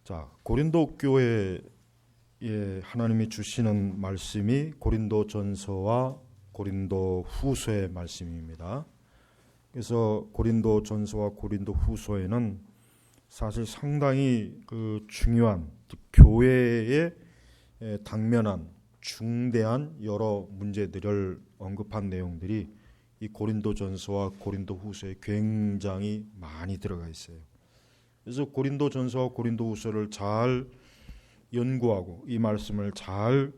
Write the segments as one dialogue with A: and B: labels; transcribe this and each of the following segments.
A: 자, 고린도 교회에 하나님이 주시는 말씀이 고린도전서와 고린도후서의 말씀입니다. 그래서 고린도전서와 고린도후서에는 사실 상당히 중요한 교회에 당면한 중대한 여러 문제들을 언급한 내용들이 이 고린도전서와 고린도후서에 굉장히 많이 들어가 있어요. 그래서 고린도전서와 고린도후서를 잘 연구하고 이 말씀을 잘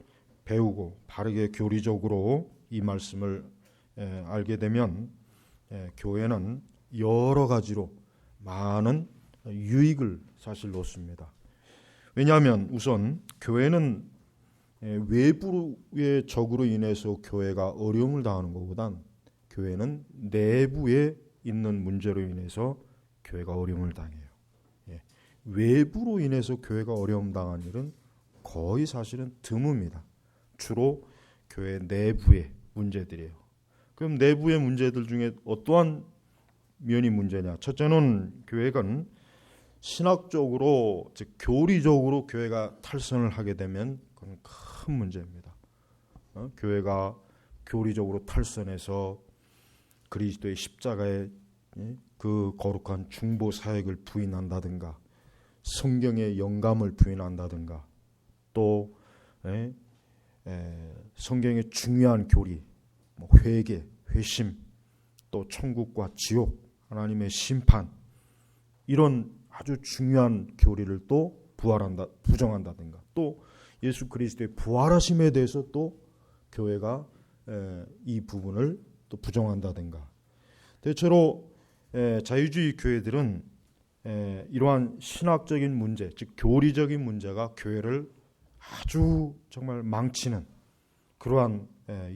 A: 배우고 바르게 교리적으로 이 말씀을 알게 되면 교회는 여러 가지로 많은 유익을 사실 놓습니다. 왜냐하면 우선 교회는 외부의 적으로 인해서 교회가 어려움을 당하는 것보단 교회는 내부에 있는 문제로 인해서 교회가 어려움을 당해요. 외부로 인해서 교회가 어려움 당한 일은 거의 사실은 드뭅니다. 주로 교회 내부의 문제들이에요. 그럼 내부의 문제들 중에 어떠한 면이 문제냐? 첫째는 교회가 신학적으로, 즉 교리적으로 교회가 탈선을 하게 되면 그건 큰 문제입니다. 교회가 교리적으로 탈선해서 그리스도의 십자가의 그 거룩한 중보 사역을 부인한다든가, 성경의 영감을 부인한다든가, 또 성경의 중요한 교리, 회개, 회심, 또 천국과 지옥, 하나님의 심판, 이런 아주 중요한 교리를 또 부정한다든가, 또 예수 그리스도의 부활하심에 대해서 또 교회가 이 부분을 또 부정한다든가. 대체로 자유주의 교회들은 이러한 신학적인 문제, 즉 교리적인 문제가 교회를 아주 정말 망치는 그러한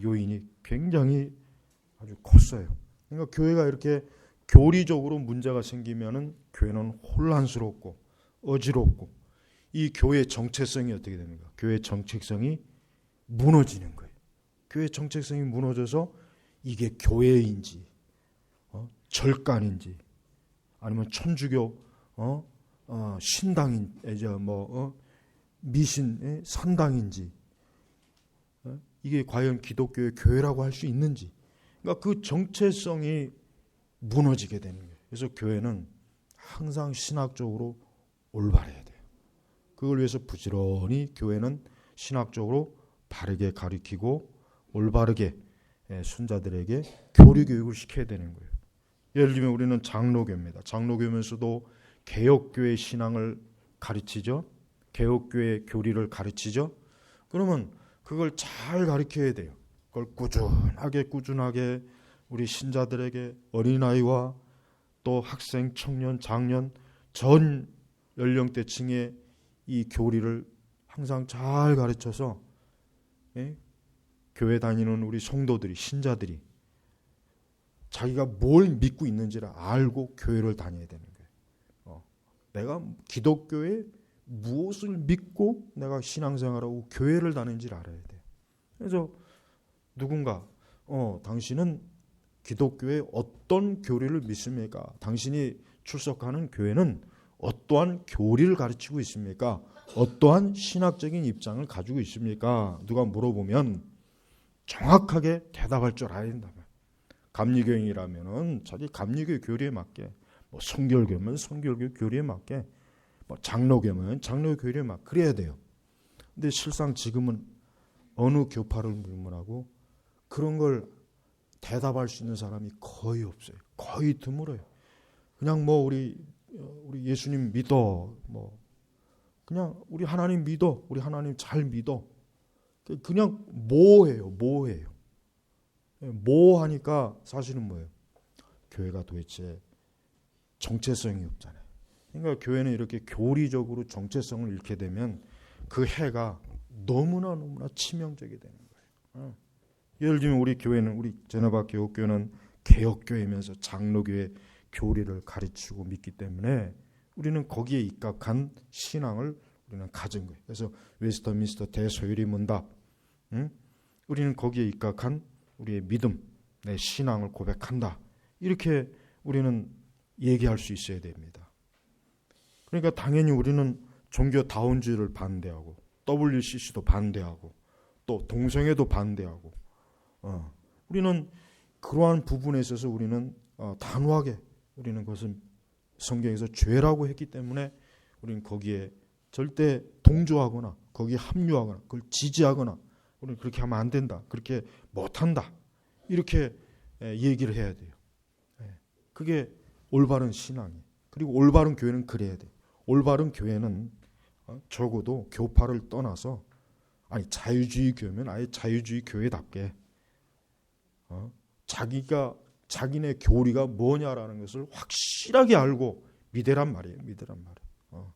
A: 요인이 굉장히 아주 컸어요. 그러니까 교회가 이렇게 교리적으로 문제가 생기면은 교회는 혼란스럽고 어지럽고, 이 교회의 정체성이 어떻게 됩니까? 교회의 정체성이 무너지는 거예요. 교회의 정체성이 무너져서 이게 교회인지 절간인지 아니면 천주교 신당인 미신 산당인지, 이게 과연 기독교의 교회라고 할 수 있는지, 그러니까 그 정체성이 무너지게 되는 거예요. 그래서 교회는 항상 신학적으로 올바라야 돼요. 그걸 위해서 부지런히 교회는 신학적으로 바르게 가르치고 올바르게 순자들에게 교리 교육을 시켜야 되는 거예요. 예를 들면 우리는 장로교입니다. 장로교면서도 개혁교회 신앙을 가르치죠. 개혁교회 교리를 가르치죠. 그러면 그걸 잘 가르쳐야 돼요. 그걸 꾸준하게 우리 신자들에게, 어린아이와 또 학생, 청년, 장년 전 연령대층의 이 교리를 항상 잘 가르쳐서 교회 다니는 우리 성도들이, 신자들이 자기가 뭘 믿고 있는지를 알고 교회를 다녀야 되는 거예요. 내가 기독교에 무엇을 믿고 내가 신앙생활하고 교회를 다니는지를 알아야 돼요. 그래서 누군가 당신은 기독교에 어떤 교리를 믿습니까? 당신이 출석하는 교회는 어떠한 교리를 가르치고 있습니까? 어떠한 신학적인 입장을 가지고 있습니까? 누가 물어보면 정확하게 대답할 줄 알아야 된다. 감리교인이라면은 자기 감리교 교리에 맞게, 성결교면 성결교 교리에 맞게, 장로교면 장로 교리에 맞게 그래야 돼요. 근데 실상 지금은 어느 교파를 불문하고 그런 걸 대답할 수 있는 사람이 거의 없어요. 거의 드물어요. 그냥 우리 예수님 믿어, 그냥 우리 하나님 믿어, 우리 하나님 잘 믿어. 그냥 뭐해요. 뭐하니까 사실은 뭐예요? 교회가 도대체 정체성이 없잖아요. 그러니까 교회는 이렇게 교리적으로 정체성을 잃게 되면 그 해가 너무나 치명적이 되는 거예요. 예를 들면 우리 교회는, 우리 제네바 개혁교회는 개혁교회면서 장로교회 교리를 가르치고 믿기 때문에 우리는 거기에 입각한 신앙을 우리는 가진 거예요. 그래서 웨스터민스터 대소요리 문답, 우리는 거기에 입각한 우리의 믿음, 내 신앙을 고백한다. 이렇게 우리는 얘기할 수 있어야 됩니다. 그러니까 당연히 우리는 종교다운주의를 반대하고 WCC도 반대하고 또 동성애도 반대하고 우리는 그러한 부분에 있어서 우리는 단호하게 우리는 그것은 성경에서 죄라고 했기 때문에 우리는 거기에 절대 동조하거나 거기에 합류하거나 그걸 지지하거나 우리는 그렇게 하면 안 된다. 그렇게 못한다. 이렇게 얘기를 해야 돼요. 그게 올바른 신앙이에요. 그리고 올바른 교회는 그래야 돼요. 올바른 교회는 적어도 교파를 떠나서 아니 자유주의 교회면 아예 자유주의 교회답게 자기가 자기네 교리가 뭐냐라는 것을 확실하게 알고 믿으란 말이에요. 믿으란 말이에요.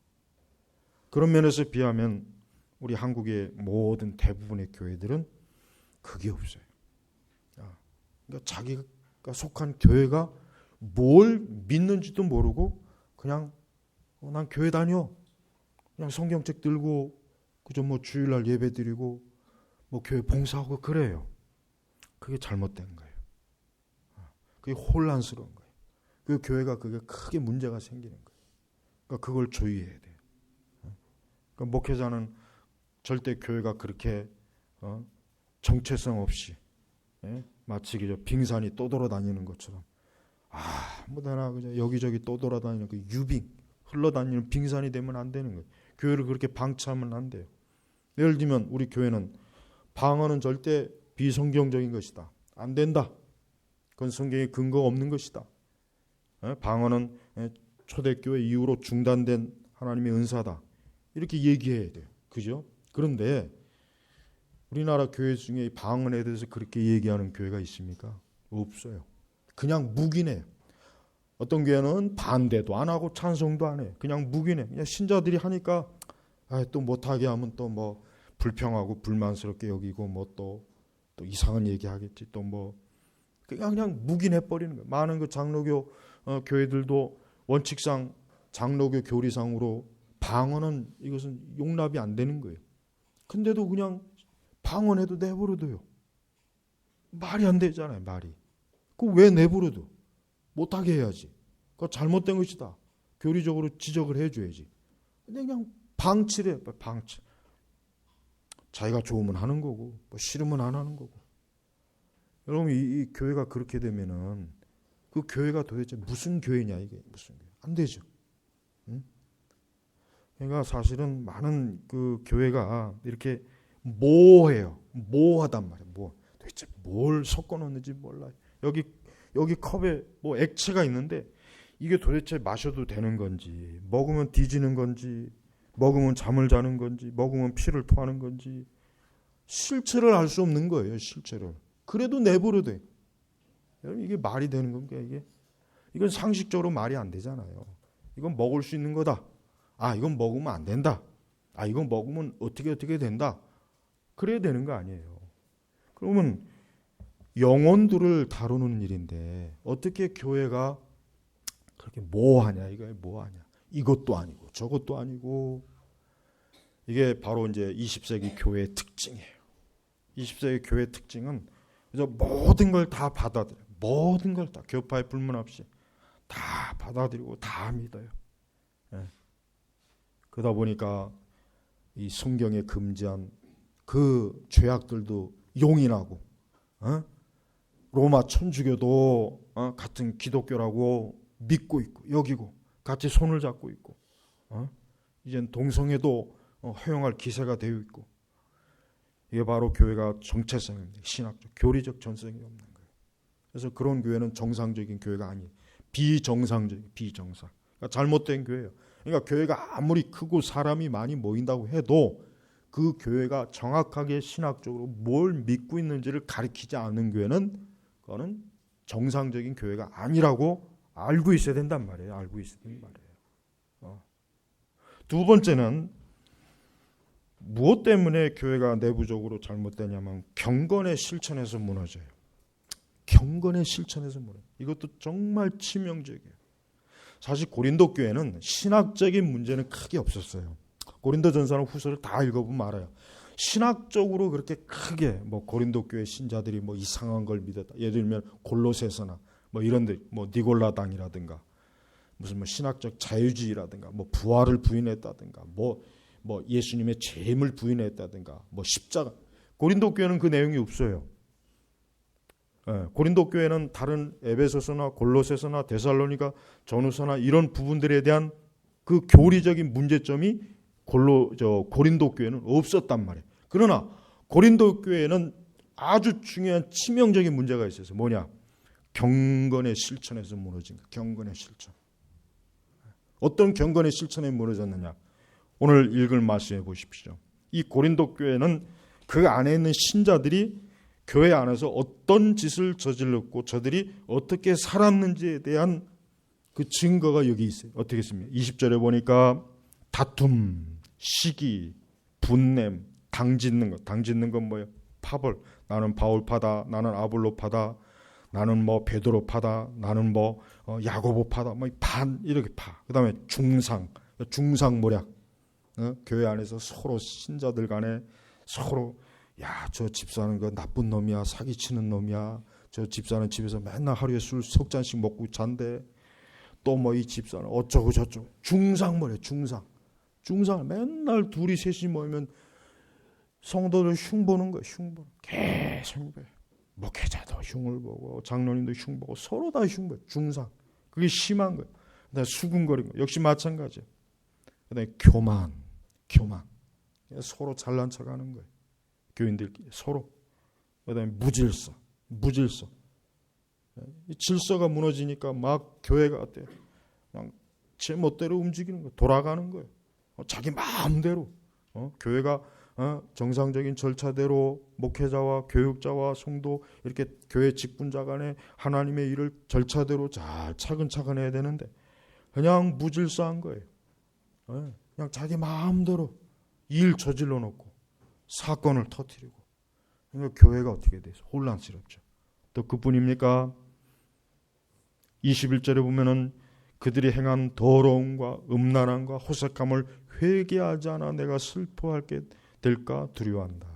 A: 그런 면에서 비하면 우리 한국의 모든 대부분의 교회들은 그게 없어요. 그러니까 자기가 속한 교회가 뭘 믿는지도 모르고 그냥 난 교회 다녀. 그냥 성경책 들고 그저 뭐 주일날 예배 드리고 뭐 교회 봉사하고 그래요. 그게 잘못된 거예요. 그게 혼란스러운 거예요. 그 교회가 그게 크게 문제가 생기는 거예요. 그러니까 그걸 주의해야 돼요. 그러니까 목회자는 절대 교회가 그렇게 정체성 없이 마치 그저 빙산이 떠돌아다니는 것처럼 아무데나 그저 여기저기 떠돌아다니는 그 유빙 흘러다니는 빙산이 되면 안 되는 거예요. 교회를 그렇게 방치하면 안 돼요. 예를 들면 우리 교회는 방언은 절대 비성경적인 것이다. 안 된다. 그건 성경에 근거가 없는 것이다. 방언은 초대교회 이후로 중단된 하나님의 은사다. 이렇게 얘기해야 돼요. 그죠? 그런데 우리나라 교회 중에 방언에 대해서 그렇게 얘기하는 교회가 있습니까? 없어요. 그냥 묵인해요. 어떤 교회는 반대도 안 하고 찬송도 안 해요. 그냥 묵인해. 그냥 신자들이 하니까 또 못하게 하면 또 뭐 불평하고 불만스럽게 여기고 뭐 또 이상한 얘기하겠지. 또 뭐 그냥 묵인해 버리는 거예요. 많은 그 장로교 교회들도 원칙상 장로교 교리상으로 방언은 이것은 용납이 안 되는 거예요. 근데도 그냥 방언해도 내버려둬요. 말이 안 되잖아요. 말이. 그거 왜 내버려둬? 못하게 해야지. 그거 잘못된 것이다. 교리적으로 지적을 해줘야지. 근데 그냥 방치를 해요. 방치. 자기가 좋으면 하는 거고 뭐 싫으면 안 하는 거고. 여러분 이 교회가 그렇게 되면은 그 교회가 도대체 무슨 교회냐 이게 무슨 교회? 안 되죠. 응? 그러니까 사실은 많은 그 교회가 이렇게 모호해요. 모호하단 말이에요. 도대체 뭘 섞어 놓는지 몰라요. 여기 컵에 뭐 액체가 있는데 이게 도대체 마셔도 되는 건지 먹으면 뒤지는 건지 먹으면 잠을 자는 건지 먹으면 피를 토하는 건지 실체를 알 수 없는 거예요. 실체를. 그래도 내버려둬. 여러분 이게 말이 되는 건가 이게? 이건 상식적으로 말이 안 되잖아요. 이건 먹을 수 있는 거다. 이건 먹으면 안 된다. 이건 먹으면 어떻게 된다. 그래야 되는 거 아니에요. 그러면 영혼들을 다루는 일인데 어떻게 교회가 그렇게 뭐하냐 이거 뭐하냐 이것도 아니고 저것도 아니고 이게 바로 이제 20세기 교회의 특징이에요. 20세기 교회의 특징은 그래서 모든 걸 다 받아들여요. 모든 걸 다 교파에 불문 없이 다 받아들이고 다 믿어요. 그러다 보니까 이 성경에 금지한 그 죄악들도 용인하고 로마 천주교도 같은 기독교라고 믿고 있고 여기고 같이 손을 잡고 있고 이젠 동성애도 허용할 기세가 되어 있고 이게 바로 교회가 정체성입니다. 신학적, 교리적 전성이 없는 거예요. 그래서 그런 교회는 정상적인 교회가 아니에요. 비정상적인 비정상. 그러니까 잘못된 교회예요. 그러니까 교회가 아무리 크고 사람이 많이 모인다고 해도 그 교회가 정확하게 신학적으로 뭘 믿고 있는지를 가르치지 않는 교회는 그거는 정상적인 교회가 아니라고 알고 있어야 된단 말이에요. 알고 있어야 된단 말이에요. 두 번째는 무엇 때문에 교회가 내부적으로 잘못되냐면 경건의 실천에서 무너져요. 경건의 실천에서 무너져요. 이것도 정말 치명적이에요. 사실 고린도 교회는 신학적인 문제는 크게 없었어요. 고린도전서나 후서를 다 읽어보면 알아요. 신학적으로 그렇게 크게 뭐 고린도 교회 신자들이 뭐 이상한 걸 믿었다. 예를 들면 골로새서나 뭐 이런데 뭐 니골라당이라든가 무슨 뭐 신학적 자유주의라든가 뭐 부활을 부인했다든가 뭐 뭐 예수님의 재임을 부인했다든가 뭐 십자가. 고린도 교회는 그 내용이 없어요. 고린도 교회는 다른 에베소서나 골로새서나 데살로니가 전후서나 이런 부분들에 대한 그 교리적인 문제점이 고린도 교회는 없었단 말이에요. 그러나 고린도 교회는 아주 중요한 치명적인 문제가 있어서 뭐냐? 경건의 실천에서 무너진 거예요. 경건의 실천. 어떤 경건의 실천에 무너졌느냐? 오늘 읽을 말씀해 보십시오. 이 고린도 교회는 그 안에 있는 신자들이 교회 안에서 어떤 짓을 저질렀고 저들이 어떻게 살았는지에 대한 그 증거가 여기 있어요. 어떻게 했습니까? 20절에 보니까 다툼, 시기, 분냄, 당짓는 것. 당짓는 건 뭐예요? 파벌. 나는 바울파다. 나는 아볼로파다. 나는 뭐 베드로파다. 나는 뭐 야고보파다. 뭐 반 이렇게 파. 그다음에 중상모략. 교회 안에서 서로 신자들 간에 서로 야, 저 집사는 그 나쁜 놈이야. 사기치는 놈이야. 저 집사는 집에서 맨날 하루에 술 석 잔씩 먹고 잔대. 또 뭐 이 집사는 어쩌고 저쩌고. 중상모략. 중상을 맨날 둘이 셋이 모이면 성도들 흉보는 거예요. 흉보. 계속 흉보예요. 목회자도 흉을 보고 장로님도 흉보고 서로 다 흉보예요. 중상. 그게 심한 거예요. 그다음에 수군거리는 거. 역시 마찬가지예요. 그다음에 교만. 서로 잘난 척하는 거예요. 교인들끼리 서로. 그다음에 무질서. 이 질서가 무너지니까 막 교회가 어때요? 그냥 제 멋대로 움직이는 거예요. 돌아가는 거예요. 자기 마음대로. 교회가 정상적인 절차대로 목회자와 교육자와 성도 이렇게 교회 직분자 간에 하나님의 일을 절차대로 잘 차근차근 해야 되는데 그냥 무질서한 거예요. 그냥 자기 마음대로 일 저질러 놓고 사건을 터뜨리고. 그러니까 교회가 어떻게 돼서 혼란스럽죠. 또 그뿐입니까? 21절에 보면은 그들이 행한 더러움과 음란함과 호색함을 회개하지 않아 내가 슬퍼하게 될까 두려워한다.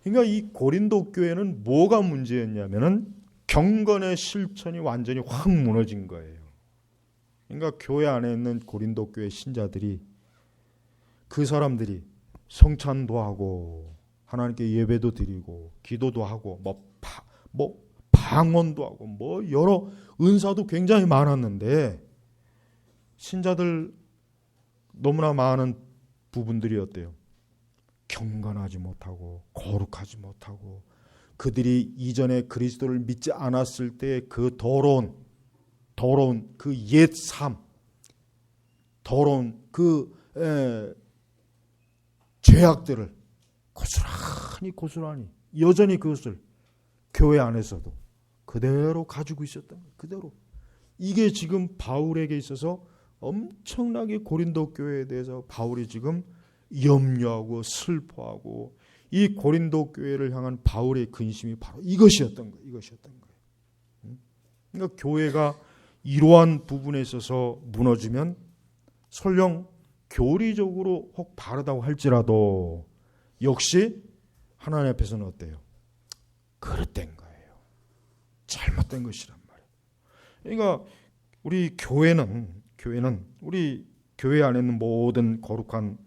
A: 그러니까 이 고린도 교회는 뭐가 문제였냐면은 경건의 실천이 완전히 확 무너진 거예요. 그러니까 교회 안에 있는 고린도 교회 신자들이 그 사람들이 성찬도 하고 하나님께 예배도 드리고 기도도 하고 뭐 방언도 하고 뭐 여러 은사도 굉장히 많았는데 신자들 너무나 많은 부분들이 어때요? 경건하지 못하고 거룩하지 못하고 그들이 이전에 그리스도를 믿지 않았을 때 그 더러운 그 옛 삶, 더러운 그 죄악들을 고스란히 여전히 그것을 교회 안에서도 그대로 가지고 있었던 거예요. 그대로. 이게 지금 바울에게 있어서 엄청나게 고린도 교회에 대해서 바울이 지금 염려하고 슬퍼하고 이 고린도 교회를 향한 바울의 근심이 바로 이것이었던 거예요. 그러니까 교회가 이러한 부분에 있어서 무너지면 설령 교리적으로 혹 바르다고 할지라도 역시 하나님 앞에서는 어때요? 그릇된 거예요. 잘못된 것이란 말이에요. 그러니까 우리 교회는 우리 교회 안에 있는 모든 거룩한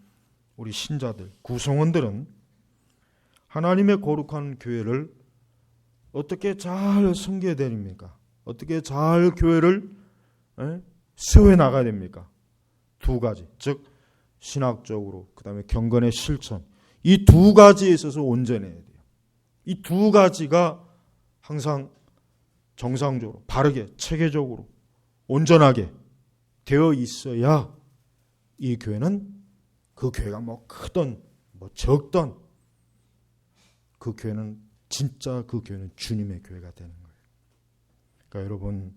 A: 우리 신자들, 구성원들은 하나님의 거룩한 교회를 어떻게 잘 섬겨야 됩니까? 어떻게 잘 교회를 세워나가야 됩니까? 두 가지, 즉 신학적으로 그다음에 경건의 실천, 이 두 가지에 있어서 온전해야 돼요. 이 두 가지가 항상 정상적으로 바르게 체계적으로 온전하게 되어 있어야 이 교회는 그 교회가 뭐 크던 뭐 적던 그 교회는 진짜 그 교회는 주님의 교회가 되는 거예요. 그러니까 여러분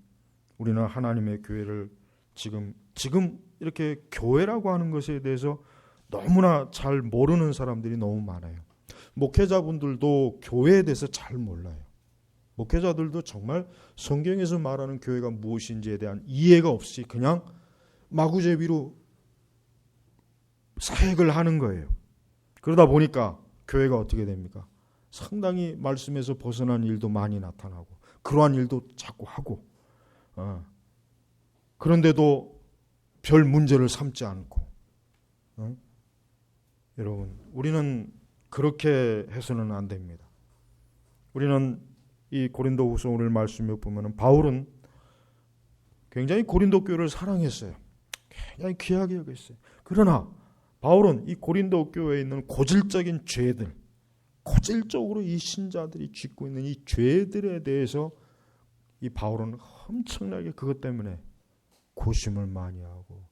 A: 우리는 하나님의 교회를 지금 이렇게 교회라고 하는 것에 대해서 너무나 잘 모르는 사람들이 너무 많아요. 목회자분들도 교회에 대해서 잘 몰라요. 목회자들도 정말 성경에서 말하는 교회가 무엇인지에 대한 이해가 없이 그냥 마구제비로 사역을 하는 거예요. 그러다 보니까 교회가 어떻게 됩니까? 상당히 말씀에서 벗어난 일도 많이 나타나고 그러한 일도 자꾸 하고 그런데도 별 문제를 삼지 않고 여러분, 우리는 그렇게 해서는 안 됩니다. 우리는 이 고린도후서 오늘 말씀에 보면은 바울은 굉장히 고린도 교회를 사랑했어요. 굉장히 귀하게 여겼어요. 그러나 바울은 이 고린도 교회에 있는 고질적인 죄들, 고질적으로 이 신자들이 짓고 있는 이 죄들에 대해서 이 바울은 엄청나게 그것 때문에 고심을 많이 하고,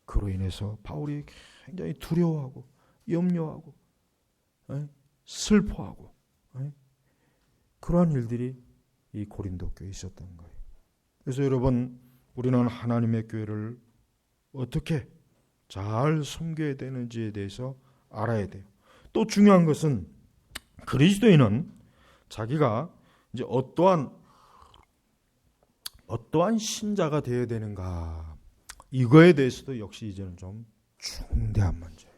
A: 그로 인해서 바울이 굉장히 두려워하고 염려하고 슬퍼하고 그러한 일들이 이 고린도 교회에 있었던 거예요. 그래서 여러분, 우리는 하나님의 교회를 어떻게 잘 섬겨야 되는지에 대해서 알아야 돼요. 또 중요한 것은 그리스도인은 자기가 이제 어떠한 신자가 되어야 되는가, 이거에 대해서도 역시 이제는 좀 중대한 문제예요.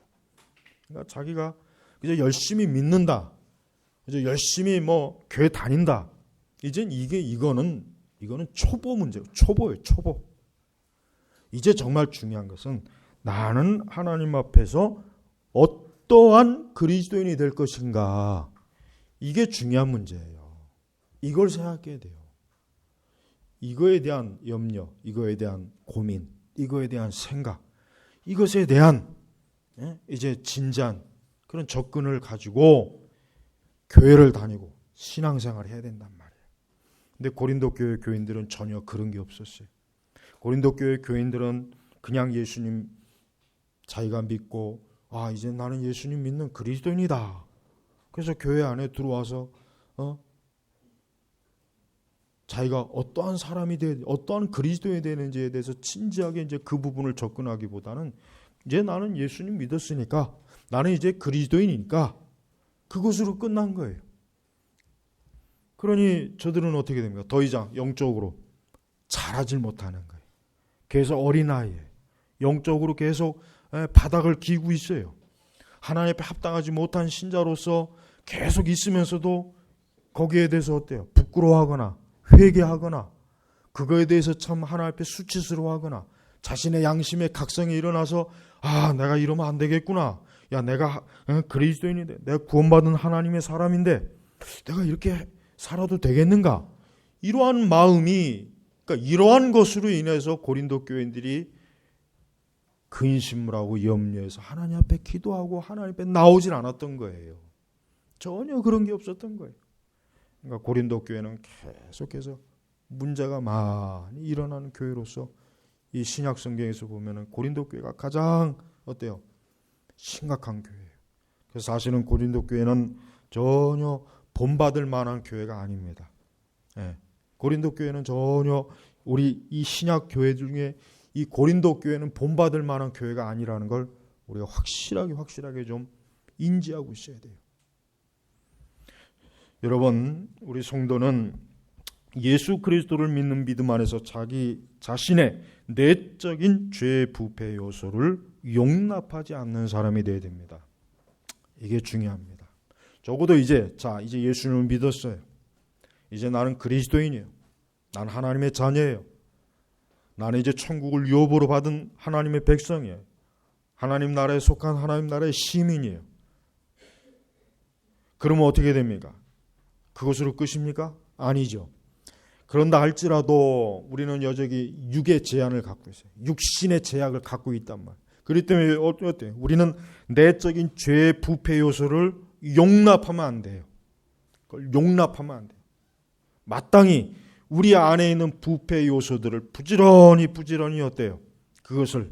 A: 그러니까 자기가 이제 열심히 믿는다, 이제 열심히 교회 다닌다, 이젠 이거는 초보 문제예요. 초보예요, 초보. 이제 정말 중요한 것은 나는 하나님 앞에서 어떠한 그리스도인이 될 것인가, 이게 중요한 문제예요. 이걸 생각해야 돼요. 이거에 대한 염려, 이거에 대한 고민, 이거에 대한 생각, 이것에 대한 이제 진지한 그런 접근을 가지고 교회를 다니고 신앙생활을 해야 된단 말이에요. 근데 고린도 교회 교인들은 전혀 그런 게 없었어요. 고린도 교회 교인들은 그냥 예수님 자기가 믿고, 이제 나는 예수님 믿는 그리스도인이다. 그래서 교회 안에 들어와서 자기가 어떠한 사람이 어떠한 그리스도인이 되는지에 대해서 진지하게 이제 그 부분을 접근하기보다는 이제 나는 예수님 믿었으니까, 나는 이제 그리스도인이니까 그것으로 끝난 거예요. 그러니 저들은 어떻게 됩니까? 더 이상 영적으로 자라질 못하는 거예요. 계속 어린아이에 영적으로 계속 바닥을 기고 있어요. 하나님 앞에 합당하지 못한 신자로서 계속 있으면서도 거기에 대해서 어때요? 부끄러워하거나 회개하거나 그거에 대해서 참 하나님 앞에 수치스러워하거나 자신의 양심의 각성이 일어나서 내가 이러면 안 되겠구나. 야, 내가 그리스도인인데, 내가 구원받은 하나님의 사람인데 내가 이렇게 살아도 되겠는가? 이러한 마음이, 그러니까 이러한 것으로 인해서 고린도 교인들이 근심을 하고 염려해서 하나님 앞에 기도하고 하나님 앞에 나오질 않았던 거예요. 전혀 그런 게 없었던 거예요. 그러니까 고린도 교회는 계속해서 문제가 많이 일어나는 교회로서 이 신약 성경에서 보면은 고린도 교회가 가장 어때요? 심각한 교회예요. 그래서 사실은 고린도 교회는 전혀 본받을 만한 교회가 아닙니다. 고린도 교회는 전혀 우리 이 신약 교회 중에 이 고린도 교회는 본받을 만한 교회가 아니라는 걸 우리가 확실하게 좀 인지하고 있어야 돼요. 여러분, 우리 성도는 예수 그리스도를 믿는 믿음 안에서 자기 자신의 내적인 죄 부패 요소를 용납하지 않는 사람이 되어야 됩니다. 이게 중요합니다. 적어도 이제 예수님을 믿었어요. 이제 나는 그리스도인이에요. 난 하나님의 자녀예요. 나는 이제 천국을 유업으로 받은 하나님의 백성이에요. 하나님 나라에 속한 하나님 나라의 시민이에요. 그러면 어떻게 됩니까? 그것으로 끝입니까? 아니죠. 그런다 할지라도 우리는 여전히 육의 제한을 갖고 있어요. 육신의 제약을 갖고 있단 말이에요. 그렇기 때문에 어때요? 우리는 내적인 죄 부패 요소를 용납하면 안 돼요. 그걸 용납하면 안 돼요. 마땅히 우리 안에 있는 부패 요소들을 부지런히 어때요? 그것을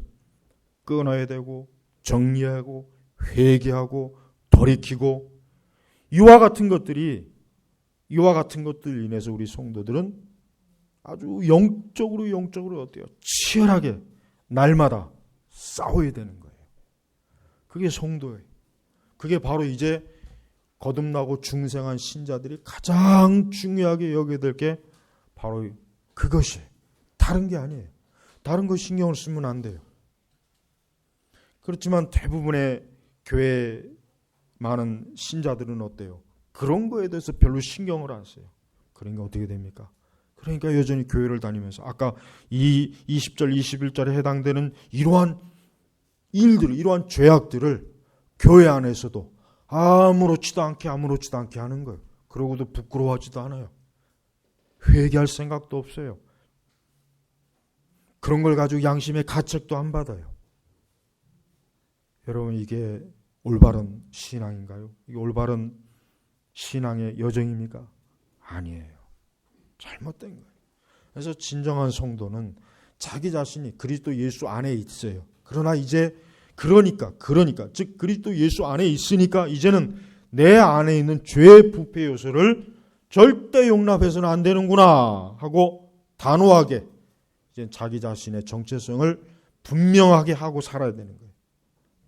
A: 끊어야 되고 정리하고 회개하고 돌이키고 이와 같은 것들 인해서 우리 성도들은 아주 영적으로 어때요? 치열하게 날마다 싸워야 되는 거예요. 그게 성도예요. 그게 바로 이제 거듭나고 중생한 신자들이 가장 중요하게 여겨야 될 게 바로 그것이 다른 게 아니에요. 다른 거 신경을 쓰면 안 돼요. 그렇지만 대부분의 교회 많은 신자들은 어때요? 그런 거에 대해서 별로 신경을 안 써요. 그러니까 어떻게 됩니까? 그러니까 여전히 교회를 다니면서 아까 이 20절 21절에 해당되는 이러한 일들, 이러한 죄악들을 교회 안에서도 아무렇지도 않게 하는 거예요. 그러고도 부끄러워하지도 않아요. 회개할 생각도 없어요. 그런 걸 가지고 양심의 가책도 안 받아요. 여러분, 이게 올바른 신앙인가요? 이게 올바른 신앙의 여정입니까? 아니에요. 잘못된 거예요. 그래서 진정한 성도는 자기 자신이 그리스도 예수 안에 있어요. 그러나 이제 그러니까 즉 그리스도 예수 안에 있으니까 이제는 내 안에 있는 죄의 부패 요소를 절대 용납해서는 안 되는구나 하고 단호하게 이제 자기 자신의 정체성을 분명하게 하고 살아야 되는 거예요.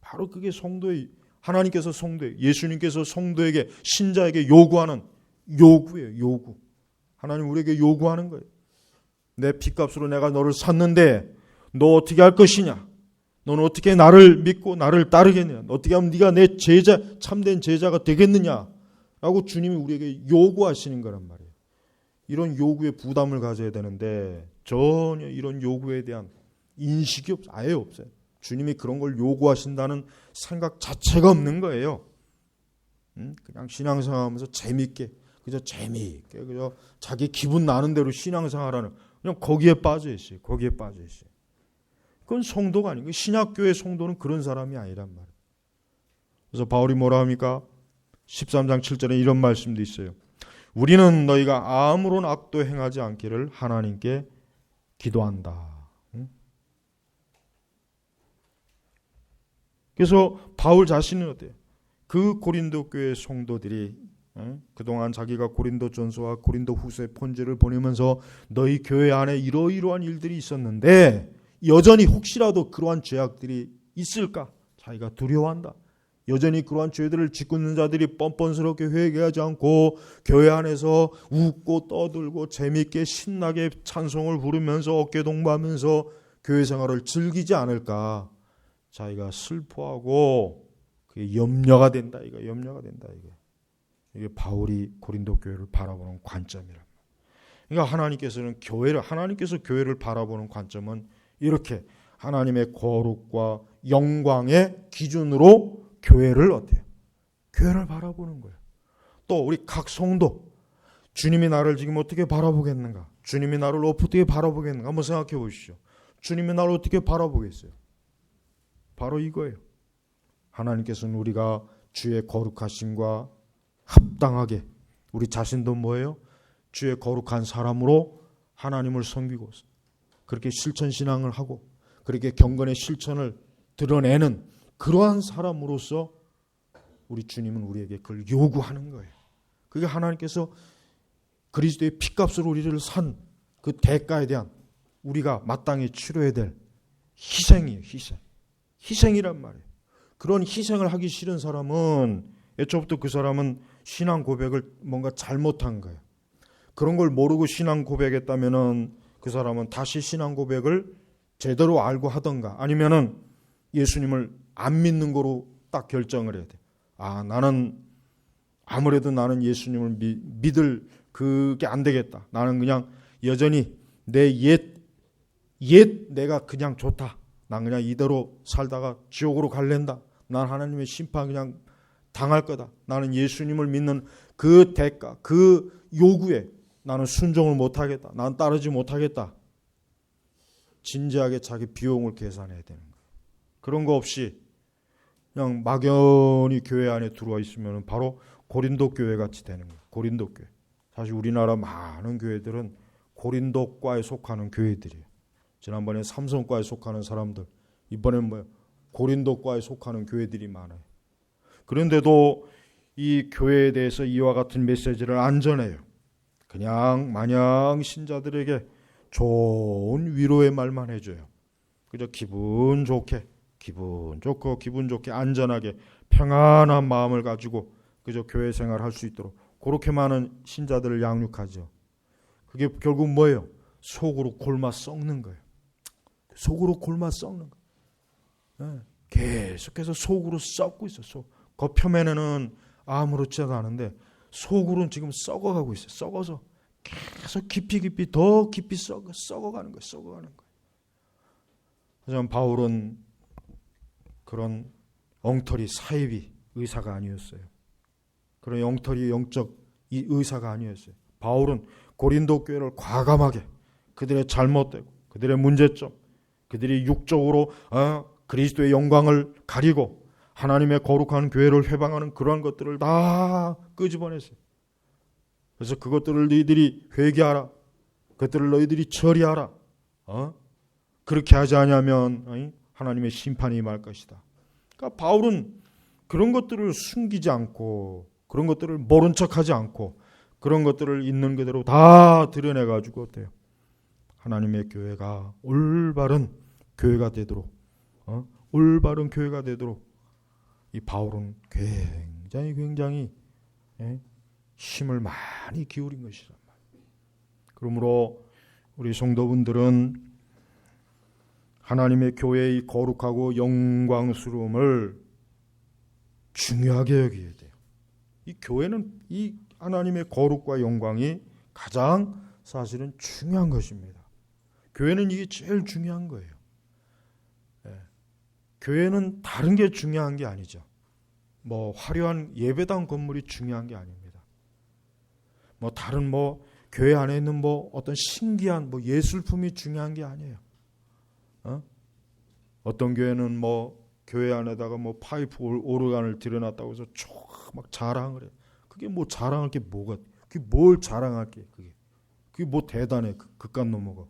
A: 바로 그게 성도의, 하나님께서 성도에, 예수님께서 성도에게, 신자에게 요구하는 요구예요. 요구. 하나님 우리에게 요구하는 거예요. 내 핏값으로 내가 너를 샀는데 너 어떻게 할 것이냐? 너는 어떻게 나를 믿고 나를 따르겠느냐? 어떻게 하면 네가 내 제자, 참된 제자가 되겠느냐? 라고 주님이 우리에게 요구하시는 거란 말이에요. 이런 요구에 부담을 가져야 되는데 전혀 이런 요구에 대한 인식이 아예 없어요. 주님이 그런 걸 요구하신다는 생각 자체가 없는 거예요. 그냥 신앙생활하면서 재밌게 그저 자기 기분 나는 대로 신앙생활하는, 그냥 거기에 빠져 있어요. 거기에 빠져 있어요. 그건 성도가 아니고, 신약교회 성도는 그런 사람이 아니란 말이에요. 그래서 바울이 뭐라 합니까? 13장 7절에 이런 말씀도 있어요. 우리는 너희가 아무런 악도 행하지 않기를 하나님께 기도한다. 그래서 바울 자신은 어때요? 그 고린도 교회 성도들이 그동안 자기가 고린도전서와 고린도후서 편지를 보내면서 너희 교회 안에 이러이러한 일들이 있었는데 여전히 혹시라도 그러한 죄악들이 있을까 자기가 두려워한다. 여전히 그러한 죄들을 짓고 있는 자들이 뻔뻔스럽게 회개하지 않고 교회 안에서 웃고 떠들고 재미있게 신나게 찬송을 부르면서 어깨동무하면서 교회 생활을 즐기지 않을까 자기가 슬퍼하고 그게 염려가 된다. 염려가 된다. 이게 바울이 고린도 교회를 바라보는 관점이란 말이에요. 그러니까 하나님께서 교회를 바라보는 관점은 이렇게 하나님의 거룩과 영광의 기준으로 교회를 어때요? 교회를 바라보는 거예요. 또 우리 각 성도, 주님이 나를 지금 어떻게 바라보겠는가? 주님이 나를 어떻게 바라보겠는가? 한번 생각해 보십시오. 주님이 나를 어떻게 바라보겠어요? 바로 이거예요. 하나님께서는 우리가 주의 거룩하심과 합당하게, 우리 자신도 뭐예요? 주의 거룩한 사람으로 하나님을 섬기고 그렇게 실천신앙을 하고 그렇게 경건의 실천을 드러내는 그러한 사람으로서 우리 주님은 우리에게 그걸 요구하는 거예요. 그게 하나님께서 그리스도의 피값으로 우리를 산 그 대가에 대한 우리가 마땅히 치러야 될 희생이에요. 희생이란 말이에요. 그런 희생을 하기 싫은 사람은 애초부터 그 사람은 신앙 고백을 뭔가 잘못한 거예요. 그런 걸 모르고 신앙 고백했다면은 그 사람은 다시 신앙 고백을 제대로 알고 하던가 아니면은 예수님을 안 믿는 거로 딱 결정을 해야 돼. 나는 아무래도 나는 예수님을 믿을 그게 안 되겠다. 나는 그냥 여전히 내 내가 그냥 좋다. 난 그냥 이대로 살다가 지옥으로 갈랜다. 난 하나님의 심판 그냥 당할 거다. 나는 예수님을 믿는 그 대가, 그 요구에 나는 순종을 못하겠다. 난 따르지 못하겠다. 진지하게 자기 비용을 계산해야 되는 거예요. 그런 거 없이 그냥 막연히 교회 안에 들어와 있으면 바로 고린도 교회 같이 되는 거예요. 고린도 교회. 사실 우리나라 많은 교회들은 고린도과에 속하는 교회들이에요. 지난번에 삼성과에 속하는 사람들, 이번엔 뭐예요? 고린도과에 속하는 교회들이 많아요. 그런데도 이 교회에 대해서 이와 같은 메시지를 안 전해요. 그냥 마냥 신자들에게 좋은 위로의 말만 해줘요. 그저 기분 좋게 안전하게 평안한 마음을 가지고 그저 교회 생활할 수 있도록 그렇게 많은 신자들을 양육하죠. 그게 결국 뭐예요? 속으로 골마 썩는 거예요. 속으로 골마 썩는 거예요. 계속해서 속으로 썩고 있어요. 겉표면에는 아무렇지도 않은데 속으로는 지금 썩어가고 있어요. 썩어서 계속 더 깊이 썩어가는 거예요. 하지만 바울은 그런 엉터리 사이비 의사가 아니었어요. 그런 엉터리 영적 의사가 아니었어요. 바울은 고린도 교회를 과감하게 그들의 잘못되고 그들의 문제점, 그들이 육적으로 그리스도의 영광을 가리고 하나님의 거룩한 교회를 회방하는 그러한 것들을 다 끄집어냈어요. 그래서 그것들을 너희들이 회개하라. 그것들을 너희들이 처리하라. 그렇게 하지 않으면 하나님의 심판이 임할 것이다. 그러니까 바울은 그런 것들을 숨기지 않고 그런 것들을 모른 척하지 않고 그런 것들을 있는 그대로 다 드러내가지고 어때요? 하나님의 교회가 올바른 교회가 되도록 올바른 교회가 되도록 이 바울은 굉장히 힘을 많이 기울인 것이란 말이에요. 그러므로 우리 성도분들은 하나님의 교회의 거룩하고 영광스러움을 중요하게 여겨야 돼요. 이 교회는 이 하나님의 거룩과 영광이 가장 사실은 중요한 것입니다. 교회는 이게 제일 중요한 거예요. 교회는 다른 게 중요한 게 아니죠. 뭐 화려한 예배당 건물이 중요한 게 아닙니다. 뭐 다른 교회 안에 있는 어떤 신기한 예술품이 중요한 게 아니에요. 어떤 교회는 교회 안에다가 파이프 오르간을 들여놨다고 해서 막 자랑을 해. 그게 자랑할 게 뭐가? 그게 뭘 자랑할 게? 그게 대단해? 그깟 넘어가.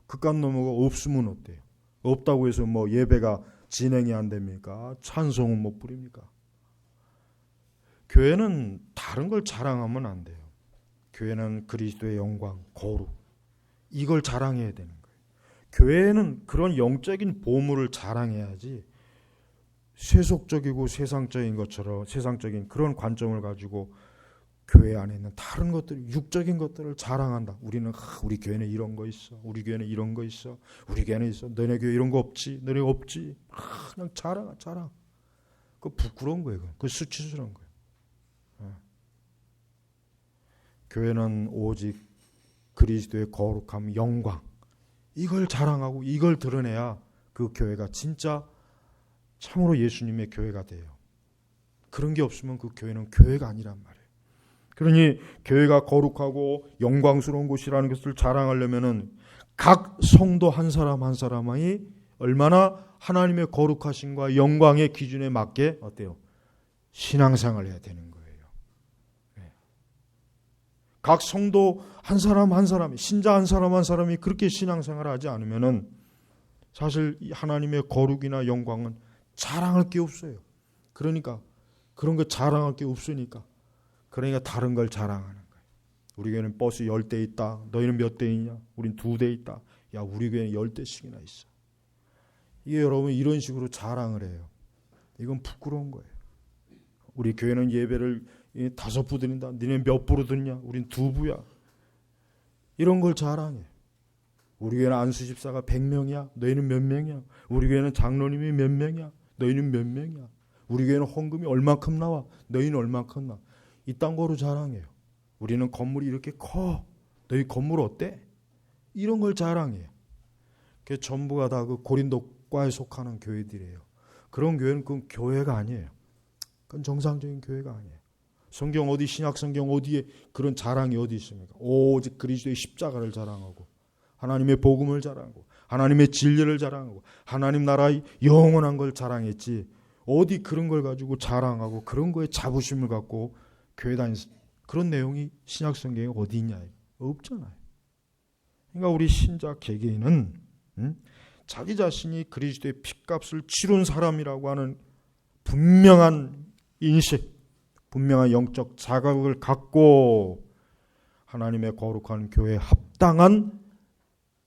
A: 그깟 넘어가 없으면 어때요? 없다고 해서 예배가 진행이 안 됩니까? 찬송은 못 부립니까? 교회는 다른 걸 자랑하면 안 돼요. 교회는 그리스도의 영광, 거룩 이걸 자랑해야 되는 거예요. 교회는 그런 영적인 보물을 자랑해야지 세속적이고 세상적인 것처럼 세상적인 그런 관점을 가지고 교회 안에 있는 다른 것들, 육적인 것들을 자랑한다. 우리 교회는 이런 거 있어. 우리 교회는 이런 거 있어. 우리 교회는 있어. 너네 교회 이런 거 없지. 너네 없지. 그냥 자랑. 그거 부끄러운 거예요. 그거 수치스러운 거예요. 교회는 오직 그리스도의 거룩함, 영광 이걸 자랑하고 이걸 드러내야 그 교회가 진짜 참으로 예수님의 교회가 돼요. 그런 게 없으면 그 교회는 교회가 아니란 말이에요. 그러니 교회가 거룩하고 영광스러운 곳이라는 것을 자랑하려면은 각 성도 한 사람 한 사람이 얼마나 하나님의 거룩하심과 영광의 기준에 맞게 어때요? 신앙생활을 해야 되는 거예요. 각 성도 한 사람 한 사람이 신자 한 사람 한 사람이 그렇게 신앙생활을 하지 않으면은 사실 하나님의 거룩이나 영광은 자랑할 게 없어요. 그러니까 그런 거 자랑할 게 없으니까 그러니까 다른 걸 자랑하는 거예요. 우리 교회는 버스 10대 있다. 너희는 몇 대 있냐? 우린 2대 있다. 야, 우리 교회는 10대씩이나 있어. 이게 여러분 이런 식으로 자랑을 해요. 이건 부끄러운 거예요. 우리 교회는 예배를 5부 드린다. 너희는 몇 부로 듣냐? 우린 2부야. 이런 걸 자랑해. 우리 교회는 안수집사가 100명이야. 너희는 몇 명이야? 우리 교회는 장로님이 몇 명이야? 너희는 몇 명이야? 우리 교회는 헌금이 얼만큼 나와? 너희는 얼만큼 나와? 이딴 거로 자랑해요. 우리는 건물이 이렇게 커. 너희 건물 어때? 이런 걸 자랑해요. 그게 전부가 다 그 고린도과에 속하는 교회들이에요. 그런 교회는 그건 교회가 아니에요. 그건 정상적인 교회가 아니에요. 성경 어디 신약 성경 어디에 그런 자랑이 어디 있습니까? 오직 그리스도의 십자가를 자랑하고 하나님의 복음을 자랑하고 하나님의 진리를 자랑하고 하나님 나라의 영원한 걸 자랑했지 어디 그런 걸 가지고 자랑하고 그런 거에 자부심을 갖고 교회 다니는 그런 내용이 신약 성경에 어디 있냐? 없잖아요. 그러니까 우리 신자 개개인은 자기 자신이 그리스도의 핏값을 치룬 사람이라고 하는 분명한 인식, 분명한 영적 자각을 갖고 하나님의 거룩한 교회에 합당한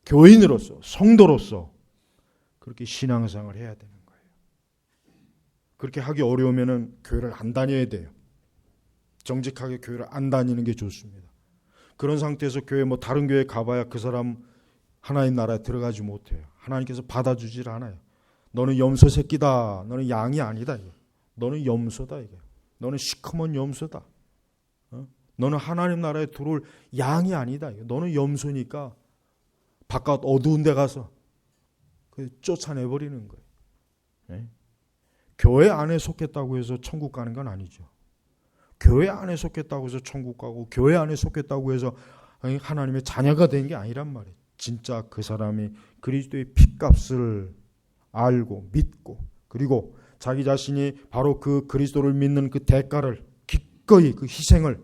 A: 교인으로서 성도로서 그렇게 신앙생활을 해야 되는 거예요. 그렇게 하기 어려우면은 교회를 안 다녀야 돼요. 정직하게 교회를 안 다니는 게 좋습니다. 그런 상태에서 교회 다른 교회 가봐야 그 사람 하나님 나라에 들어가지 못해요. 하나님께서 받아주질 않아요. 너는 염소 새끼다. 너는 양이 아니다. 이게. 너는 염소다. 이게. 너는 시커먼 염소다. 너는 하나님 나라에 들어올 양이 아니다. 이게. 너는 염소니까 바깥 어두운 데 가서 쫓아내버리는 거예요. 네? 교회 안에 속했다고 해서 천국 가는 건 아니죠. 교회 안에 속했다고 해서 천국 가고 교회 안에 속했다고 해서 하나님의 자녀가 된 게 아니란 말이에요. 진짜 그 사람이 그리스도의 핏값을 알고 믿고 그리고 자기 자신이 바로 그 그리스도를 믿는 그 대가를 기꺼이 그 희생을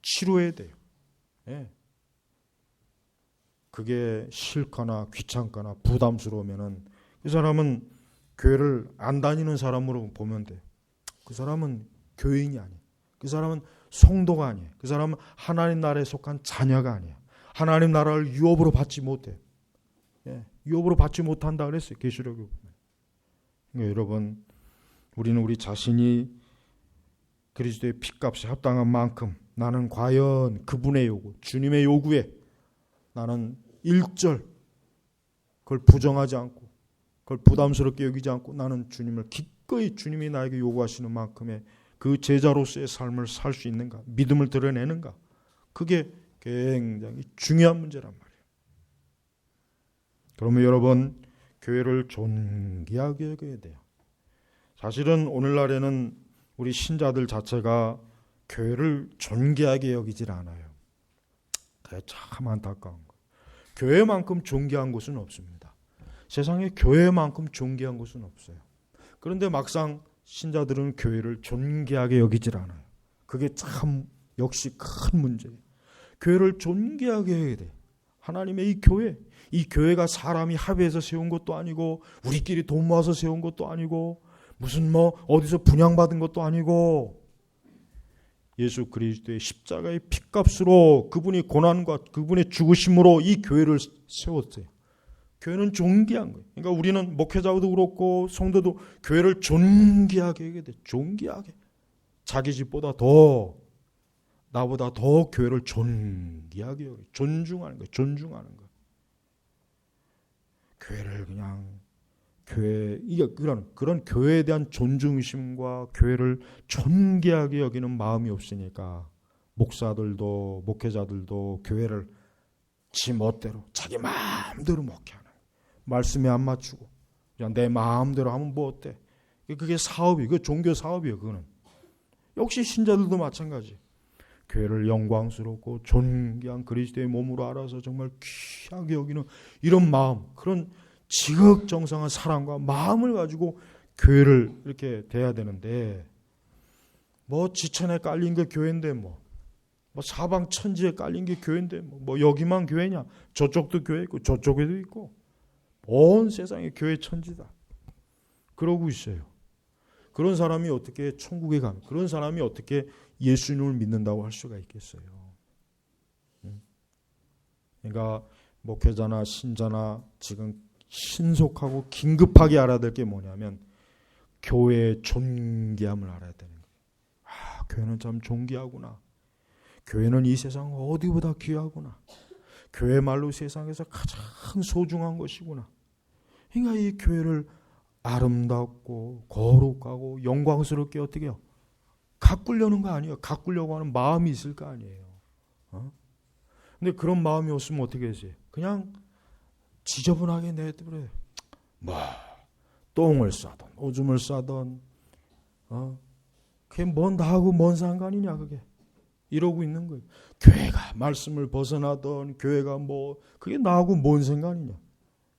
A: 치루해야 돼요. 예. 그게 싫거나 귀찮거나 부담스러우면은 그 사람은 교회를 안 다니는 사람으로 보면 돼요. 그 사람은 교인이 아니에요. 그 사람은 성도가 아니에요. 그 사람은 하나님 나라에 속한 자녀가 아니에요. 하나님 나라를 유업으로 받지 못해요. 예, 유업으로 받지 못한다 그랬어요. 계시록에 보면. 그러니까 여러분, 우리는 우리 자신이 그리스도의 핏값에 합당한 만큼 나는 과연 그분의 요구, 주님의 요구에 나는 일절 그걸 부정하지 않고 그걸 부담스럽게 여기지 않고 나는 주님을 기꺼이 주님이 나에게 요구하시는 만큼의 그 제자로서의 삶을 살 수 있는가, 믿음을 드러내는가, 그게 굉장히 중요한 문제란 말이에요. 그러면 여러분, 교회를 존귀하게 여겨야 돼요. 사실은 오늘날에는 우리 신자들 자체가 교회를 존귀하게 여기질 않아요. 그게 참 안타까운 거예요. 교회만큼 존귀한 곳은 없습니다. 세상에 교회만큼 존귀한 곳은 없어요. 그런데 막상 신자들은 교회를 존귀하게 여기질 않아요. 그게 참 역시 큰 문제예요. 교회를 존귀하게 해야 돼. 하나님의 이 교회가 사람이 합의해서 세운 것도 아니고 우리끼리 돈 모아서 세운 것도 아니고 무슨 어디서 분양받은 것도 아니고 예수 그리스도의 십자가의 핏값으로 그분이 고난과 그분의 죽으심으로 이 교회를 세웠어요. 교회는 존귀한 거예요. 그러니까 우리는 목회자도 그렇고 성도도 교회를 존귀하게 해야 돼. 존귀하게. 자기 집보다 더 나보다 더 교회를 존귀하게 여겨. 존중하는 거예요. 존중하는 거예요. 교회를 그냥 그런 교회에 대한 존중심과 교회를 존귀하게 여기는 마음이 없으니까 목사들도 목회자들도 교회를 지 멋대로 자기 마음대로 목회하는 거예요. 말씀에 안 맞추고 그냥 내 마음대로 하면 뭐 어때? 그게 사업이에요. 그 종교 사업이에요. 그거는 역시 신자들도 마찬가지. 교회를 영광스럽고 존귀한 그리스도의 몸으로 알아서 정말 귀하게 여기는 이런 마음, 그런 지극정성한 사랑과 마음을 가지고 교회를 이렇게 대해야 되는데 지천에 깔린 게 교회인데 사방 천지에 깔린 게 교회인데 여기만 교회냐? 저쪽도 교회 있고 저쪽에도 있고 온 세상에 교회 천지다. 그러고 있어요. 그런 사람이 어떻게 천국에 가면 그런 사람이 어떻게 예수님을 믿는다고 할 수가 있겠어요. 그러니까 목회자나 신자나 지금 신속하고 긴급하게 알아야 될 게 뭐냐면 교회의 존귀함을 알아야 되는 거예요. 교회는 참 존귀하구나. 교회는 이 세상 어디보다 귀하구나. 교회말로 세상에서 가장 소중한 것이구나. 그러니까 이 교회를 아름답고 거룩하고 영광스럽게 어떻게 해요? 가꾸려는 거 아니에요. 가꾸려고 하는 마음이 있을 거 아니에요. 근데 그런 마음이 없으면 어떻게 하세요? 그냥 지저분하게 내버려요. 똥을 싸던 오줌을 싸던 그게 나하고 뭔 상관이냐 그게. 이러고 있는 거예요. 교회가 말씀을 벗어나던 교회가 그게 나하고 뭔 상관이냐.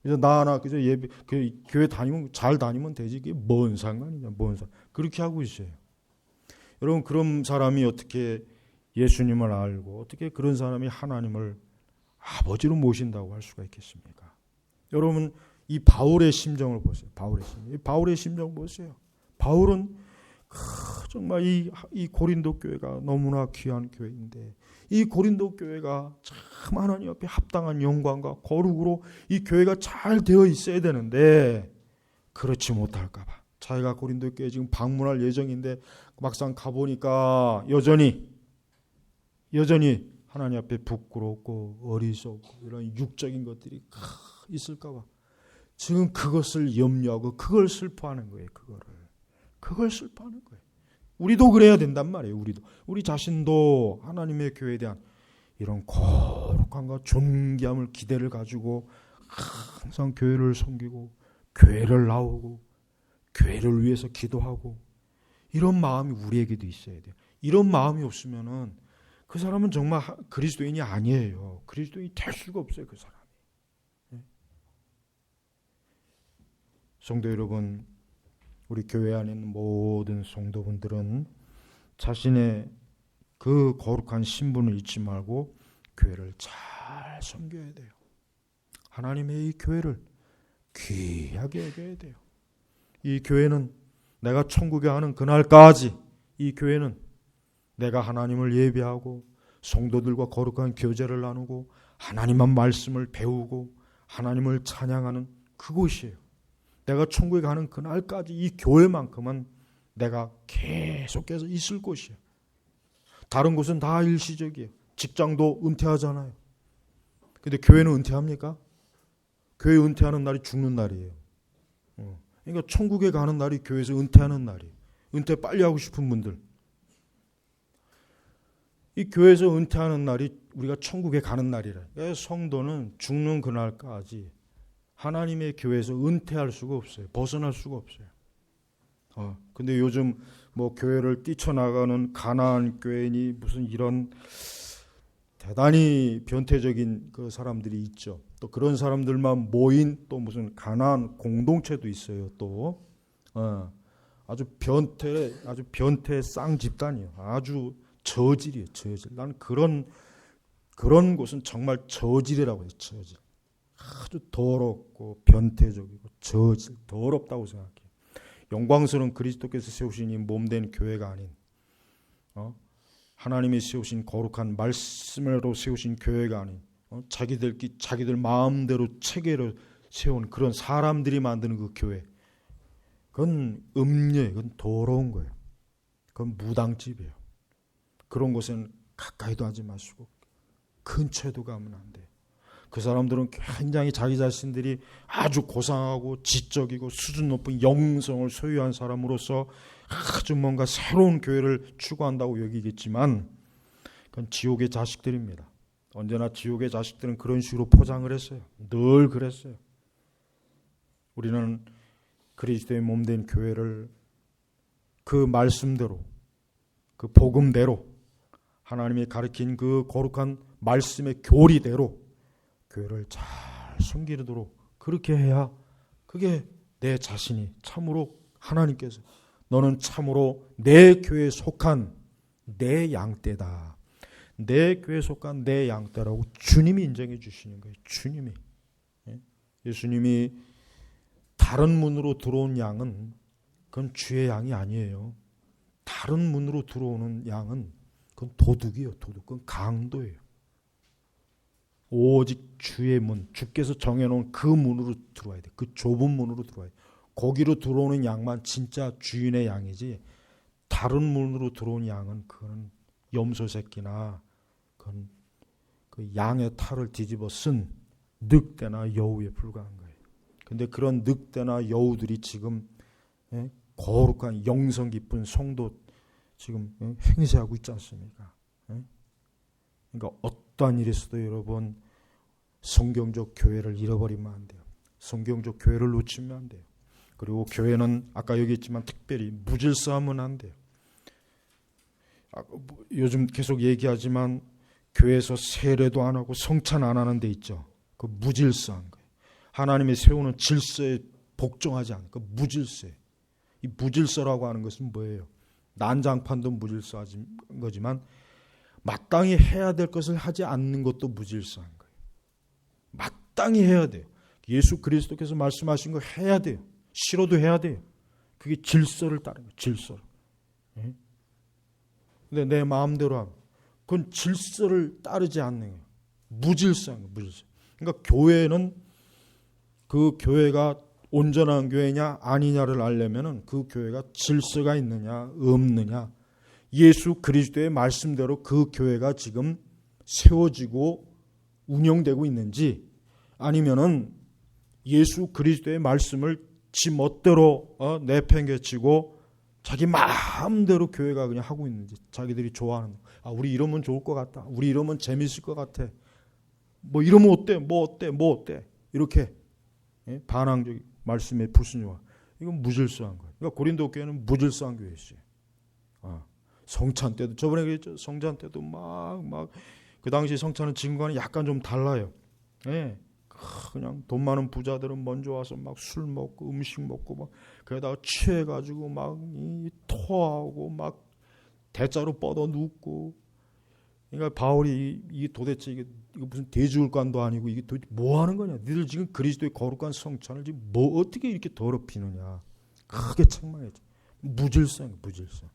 A: 그래서 나 하나 그저 교회 다니면 잘 다니면 되지 그게 뭔 상관이냐. 그렇게 하고 있어요. 여러분 그런 사람이 어떻게 예수님을 알고 어떻게 그런 사람이 하나님을 아버지로 모신다고 할 수가 있겠습니까? 여러분 이 바울의 심정을 보세요. 바울의 심정 보세요. 바울은 정말 이 고린도 교회가 너무나 귀한 교회인데 이 고린도 교회가 참 하나님 앞에 합당한 영광과 거룩으로 이 교회가 잘 되어 있어야 되는데 그렇지 못할까 봐 자기가 고린도 교회 지금 방문할 예정인데 막상 가보니까 여전히 하나님 앞에 부끄럽고 어리석고 이런 육적인 것들이 있을까 봐 지금 그것을 염려하고 그걸 슬퍼하는 거예요. 그걸 슬퍼하는 거예요. 우리도 그래야 된단 말이에요. 우리 자신도 하나님의 교회에 대한 이런 거룩함과 존귀함을 기대를 가지고 항상 교회를 섬기고 교회를 나오고 교회를 위해서 기도하고 이런 마음이 우리에게도 있어야 돼요. 이런 마음이 없으면은 그 사람은 정말 그리스도인이 아니에요. 그리스도인이 될 수가 없어요, 그 사람이. 성도 여러분, 우리 교회 안에 있는 모든 성도분들은 자신의 그 거룩한 신분을 잊지 말고 교회를 잘 섬겨야 돼요. 하나님의 이 교회를 귀하게 여겨야 돼요. 이 교회는 내가 천국에 가는 그날까지 이 교회는 내가 하나님을 예배하고 성도들과 거룩한 교제를 나누고 하나님만 말씀을 배우고 하나님을 찬양하는 그곳이에요. 내가 천국에 가는 그날까지 이 교회만큼은 내가 계속해서 있을 곳이에요. 다른 곳은 다 일시적이에요. 직장도 은퇴하잖아요. 근데 교회는 은퇴합니까? 교회 은퇴하는 날이 죽는 날이에요. 그러니까 천국에 가는 날이 교회에서 은퇴하는 날이에요. 은퇴 빨리 하고 싶은 분들. 이 교회에서 은퇴하는 날이 우리가 천국에 가는 날이라. 성도는 죽는 그날까지 하나님의 교회에서 은퇴할 수가 없어요. 벗어날 수가 없어요. 근데 요즘 뭐 교회를 뛰쳐나가는 가나안 교회니 무슨 이런 대단히 변태적인 그 사람들이 있죠. 또 그런 사람들만 모인 또 무슨 가나안 공동체도 있어요. 또 아주 변태 쌍 집단이에요. 아주 저질이에요. 저질. 나는 그런 곳은 정말 저질이라고 해요. 저질. 아주 더럽고 변태적이고 저질, 더럽다고 생각해요. 영광스러운 그리스도께서 세우신 이 몸된 교회가 아닌 하나님이 세우신 거룩한 말씀으로 세우신 교회가 아닌 자기들 마음대로 체계로 세운 그런 사람들이 만드는 그 교회, 그건 음녀예요. 그건 더러운 거예요. 그건 무당집이에요. 그런 곳에는 가까이도 하지 마시고 근처에도 가면 안 돼요. 그 사람들은 굉장히 자기 자신들이 아주 고상하고 지적이고 수준 높은 영성을 소유한 사람으로서 아주 뭔가 새로운 교회를 추구한다고 여기겠지만 그건 지옥의 자식들입니다. 언제나 지옥의 자식들은 그런 식으로 포장을 했어요. 늘 그랬어요. 우리는 그리스도의 몸된 교회를 그 말씀대로, 그 복음대로, 하나님이 가르친 그 거룩한 말씀의 교리대로 교회를 잘 섬기도록 그렇게 해야 그게 내 자신이 참으로 하나님께서 너는 참으로 내 교회에 속한 내 양떼다. 내 교회에 속한 내 양떼라고 주님이 인정해 주시는 거예요. 주님이. 예수님이 다른 문으로 들어온 양은 그건 주의 양이 아니에요. 다른 문으로 들어오는 양은 그건 도둑이에요. 도둑. 그건 강도예요. 오직 주의 문, 주께서 정해놓은 그 문으로 들어와야 돼. 그 좁은 문으로 들어와야 돼. 거기로 들어오는 양만 진짜 주인의 양이지 다른 문으로 들어온 양은 그건 염소 새끼나 그건 그 양의 탈을 뒤집어 쓴 늑대나 여우에 불과한 거예요. 근데 그런 늑대나 여우들이 지금 거룩한 영성 깊은 성도 지금 행세하고 있지 않습니까? 그러니까 어떠한 일이 있어도 여러분 성경적 교회를 잃어버리면 안 돼요. 성경적 교회를 놓치면 안 돼요. 그리고 교회는 아까 얘기했지만 특별히 무질서하면 안 돼요. 요즘 계속 얘기하지만 교회에서 세례도 안 하고 성찬 안 하는 데 있죠. 그 무질서한 거예요. 하나님이 세우는 질서에 복종하지 않은 그 무질서예요. 이 무질서라고 하는 것은 뭐예요? 난장판도 무질서한 거지만 마땅히 해야 될 것을 하지 않는 것도 무질서한 거예요. 마땅히 해야 돼요. 예수 그리스도께서 말씀하신 거 해야 돼요. 싫어도 해야 돼요. 그게 질서를 따르는 거예요. 질서를. 근데 내 마음대로 하면 그건 질서를 따르지 않는 거예요. 무질서한 거예요. 무질서. 그러니까 교회는 그 교회가 온전한 교회냐 아니냐를 알려면은 그 교회가 질서가 있느냐 없느냐, 예수 그리스도의 말씀대로 그 교회가 지금 세워지고 운영되고 있는지, 아니면은 예수 그리스도의 말씀을 지 멋대로 내팽개치고 자기 마음대로 교회가 그냥 하고 있는지, 자기들이 좋아하는 우리 이러면 좋을 것 같다, 우리 이러면 재밌을 것 같아, 뭐 이러면 어때, 뭐 어때 이렇게 반항적인 말씀에 불순종하, 이건 무질서한 거예요. 그러니까 고린도 교회는 무질서한 교회였어요. 성찬 때도 저번에 그랬죠. 성찬 때도 막 그 당시 성찬은 지금과는 약간 좀 달라요. 예. 그냥 돈 많은 부자들은 먼저 와서 막 술 먹고 음식 먹고 막 그러다가 취해가지고 막 토하고 막 대자로 뻗어 눕고. 그러니까 바울이 이게 도대체 이거 무슨 대지울관도 아니고 이게 도대체 뭐 하는 거냐? 니들 지금 그리스도의 거룩한 성찬을 지금 뭐 어떻게 이렇게 더럽히느냐? 크게 책망했죠. 무질서한 무질서.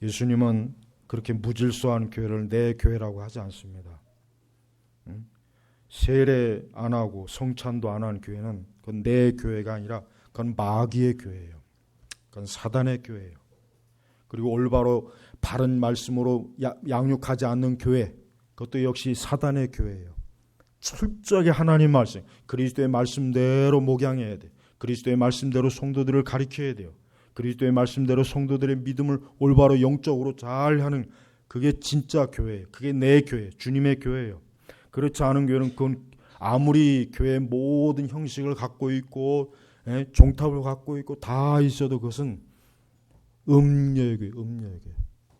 A: 예수님은 그렇게 무질서한 교회를 내 교회라고 하지 않습니다. 세례 안 하고 성찬도 안 하는 교회는 그건 내 교회가 아니라 그건 마귀의 교회예요. 그건 사단의 교회예요. 그리고 올바로 바른 말씀으로 양육하지 않는 교회, 그것도 역시 사단의 교회예요. 철저하게 하나님 말씀, 그리스도의 말씀대로 목양해야 돼. 그리스도의 말씀대로 성도들을 가르쳐야 돼요. 그리스도의 말씀대로 성도들의 믿음을 올바로 영적으로 잘 하는, 그게 진짜 교회예요. 그게 내 교회, 주님의 교회예요. 그렇지 않은 교회는 그건 아무리 교회의 모든 형식을 갖고 있고 종탑을 갖고 있고 다 있어도 그것은 음녀의 교회, 음녀의 교회,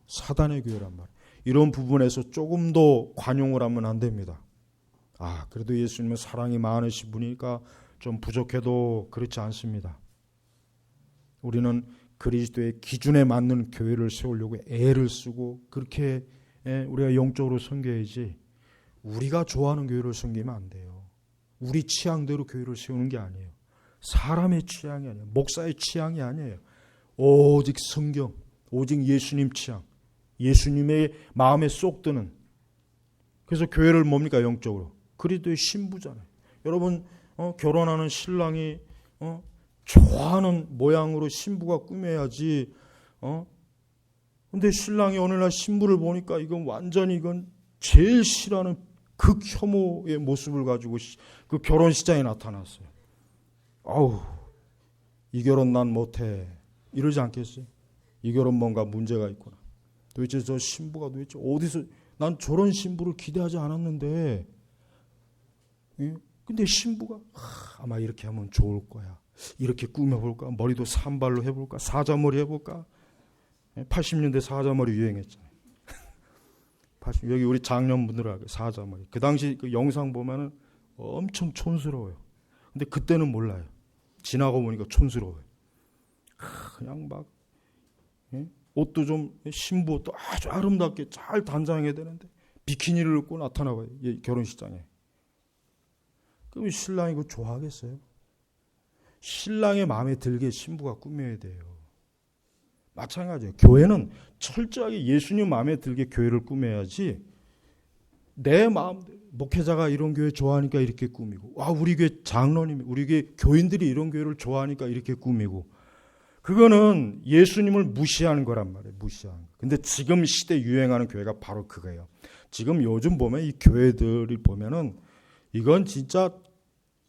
A: 사단의 교회란 말이에요. 이런 부분에서 조금 더 관용을 하면 안 됩니다. 그래도 예수님은 사랑이 많으신 분이니까 좀 부족해도 그렇지 않습니다. 우리는 그리스도의 기준에 맞는 교회를 세우려고 애를 쓰고 그렇게 우리가 영적으로 섬겨야지, 우리가 좋아하는 교회를 섬기면 안 돼요. 우리 취향대로 교회를 세우는 게 아니에요. 사람의 취향이 아니에요. 목사의 취향이 아니에요. 오직 성경, 오직 예수님 취향, 예수님의 마음에 쏙 드는. 그래서 교회를 뭡니까? 영적으로 그리스도의 신부잖아요. 여러분 결혼하는 신랑이 좋아하는 모양으로 신부가 꾸며야지. 근데 신랑이 어느 날 신부를 보니까 이건 완전히 제일 싫어하는 극혐오의 모습을 가지고 그 결혼식장에 나타났어요. 이 결혼 난 못해. 이러지 않겠어요? 이 결혼 뭔가 문제가 있구나. 도대체 저 신부가 도대체 어디서, 난 저런 신부를 기대하지 않았는데. 근데 신부가 아마 이렇게 하면 좋을 거야. 이렇게 꾸며볼까? 머리도 산발로 해볼까? 사자머리 해볼까? 80년대 사자머리 유행했잖아요. 여기 우리 장년분들하고 사자머리. 그 당시 그 영상 보면은 엄청 촌스러워요. 근데 그때는 몰라요. 지나고 보니까 촌스러워요. 그냥 막 옷도 좀 신부 옷도 아주 아름답게 잘 단장해야 되는데 비키니를 입고 나타나봐요. 결혼식장에. 그럼 신랑이 그거 좋아하겠어요? 신랑의 마음에 들게 신부가 꾸며야 돼요. 마찬가지예요. 교회는 철저하게 예수님 마음에 들게 교회를 꾸며야지, 내 마음대로 목회자가 이런 교회 좋아하니까 이렇게 꾸미고, 우리 교회 장로님이, 우리 교회 교인들이 이런 교회를 좋아하니까 이렇게 꾸미고, 그거는 예수님을 무시하는 거란 말이에요. 무시하는 거. 근데 지금 시대 유행하는 교회가 바로 그거예요. 지금 요즘 보면 이 교회들을 보면은 이건 진짜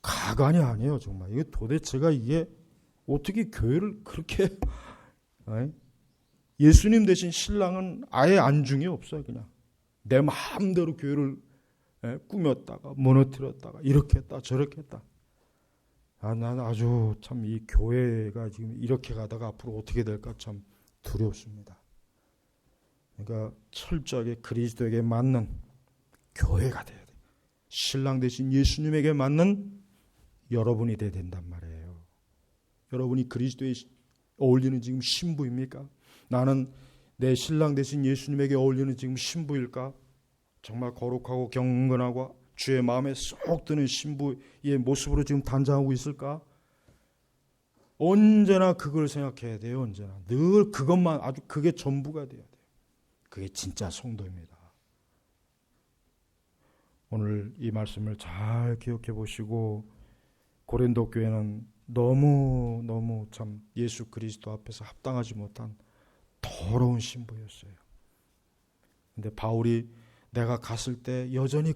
A: 가관이 아니에요. 정말 이게 도대체가 이게 어떻게 교회를 그렇게 예수님 대신 신랑은 아예 안중이 없어요. 그냥 내 마음대로 교회를 꾸몄다가 무너뜨렸다가 이렇게 했다 저렇게 했다. 나는 아주 참 이 교회가 지금 이렇게 가다가 앞으로 어떻게 될까 참 두렵습니다. 그러니까 철저하게 그리스도에게 맞는 교회가 돼야 돼. 신랑 대신 예수님에게 맞는 여러분이 돼야 된단 말이에요. 여러분이 그리스도에 어울리는 지금 신부입니까? 나는 내 신랑 대신 예수님에게 어울리는 지금 신부일까? 정말 거룩하고 경건하고 주의 마음에 쏙 드는 신부의 모습으로 지금 단장하고 있을까? 언제나 그걸 생각해야 돼요. 언제나 늘 그것만, 아주 그게 전부가 돼야 돼요. 그게 진짜 성도입니다. 오늘 이 말씀을 잘 기억해 보시고, 고린도 교회는 너무 참 예수 그리스도 앞에서 합당하지 못한 더러운 신부였어요. 근데 바울이 내가 갔을 때 여전히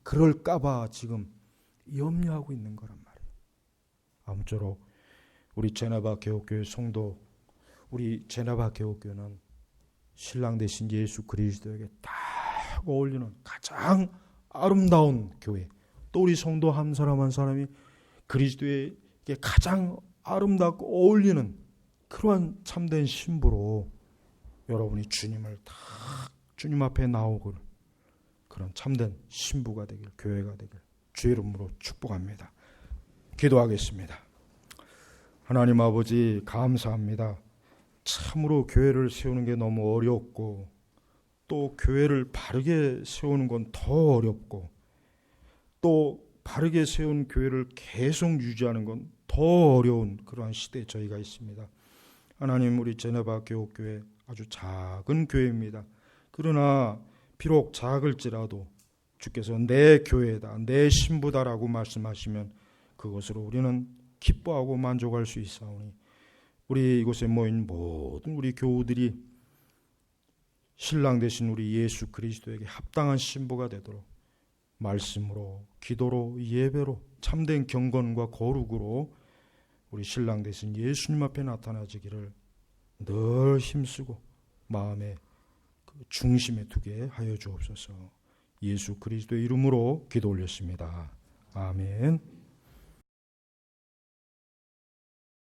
A: 그럴까봐 지금 염려하고 있는 거란 말이에요. 아무쪼록 우리 제네바 개옥교회 성도, 우리 제네바 개옥교회는 신랑 대신 예수 그리스도에게 딱 어울리는 가장 아름다운 교회, 또 우리 성도 한 사람 한 사람이 그리스도의 이게 가장 아름답고 어울리는 그러한 참된 신부로 여러분이 주님을 다 주님 앞에 나오고 그런 참된 신부가 되길, 교회가 되길 주의 이름으로 축복합니다. 기도하겠습니다. 하나님 아버지 감사합니다. 참으로 교회를 세우는 게 너무 어렵고 또 교회를 바르게 세우는 건 더 어렵고 또 바르게 세운 교회를 계속 유지하는 건 더 어려운 그러한 시대에 저희가 있습니다. 하나님, 우리 제네바 교회 아주 작은 교회입니다. 그러나 비록 작을지라도 주께서 내 교회다, 내 신부다라고 말씀하시면 그것으로 우리는 기뻐하고 만족할 수 있사오니 우리 이곳에 모인 모든 우리 교우들이 신랑 되신 우리 예수 그리스도에게 합당한 신부가 되도록 말씀으로, 기도로, 예배로, 참된 경건과 거룩으로 우리 신랑 되신 예수님 앞에 나타나지기를 늘 힘쓰고 마음의 그 중심에 두게 하여 주옵소서. 예수 그리스도의 이름으로 기도 올렸습니다. 아멘.